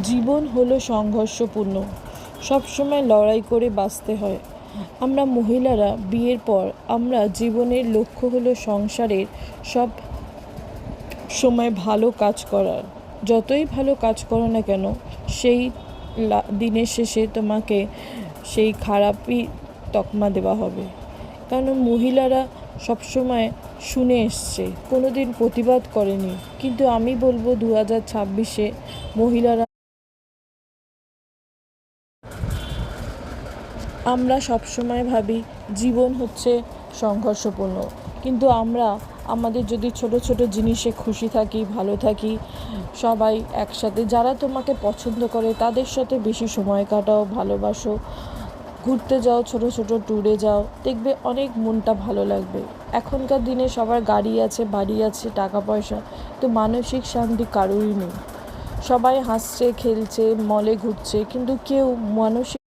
জীবন হলো সংঘর্ষপূর্ণ, সবসময় লড়াই করে বাঁচতে হয়। আমরা মহিলারা বিয়ের পর আমরা জীবনের লক্ষ্য হলো সংসারের সব সময় ভালো কাজ করার। যতই ভালো কাজ করো না কেন, সেই দিনের শেষে তোমাকে সেই খারাপই তকমা দেওয়া হবে। কারণ মহিলারা সবসময় শুনে এসছে, কোনো দিন প্রতিবাদ করেনি। কিন্তু আমি বলবো 2026-এ মহিলারা, আমরা সবসময় ভাবি জীবন হচ্ছে সংঘর্ষপূর্ণ, কিন্তু আমরা আমাদের যদি ছোট ছোট জিনিসে খুশি থাকি, ভালো থাকি, সবাই একসাথে, যারা তোমাকে পছন্দ করে তাদের সাথে বেশি সময় কাটাও, ভালোবাসো, ঘুরতে যাও, ছোট ছোট ট্যুরে যাও, দেখবে অনেক মনটা ভালো লাগবে। এখনকার দিনে সবার গাড়ি আছে, বাড়ি আছে, টাকা পয়সা, তো মানসিক শান্তি কারোরই নেই। সবাই হাসছে, খেলছে, মলে ঘুরছে, কিন্তু কেউ মানসিক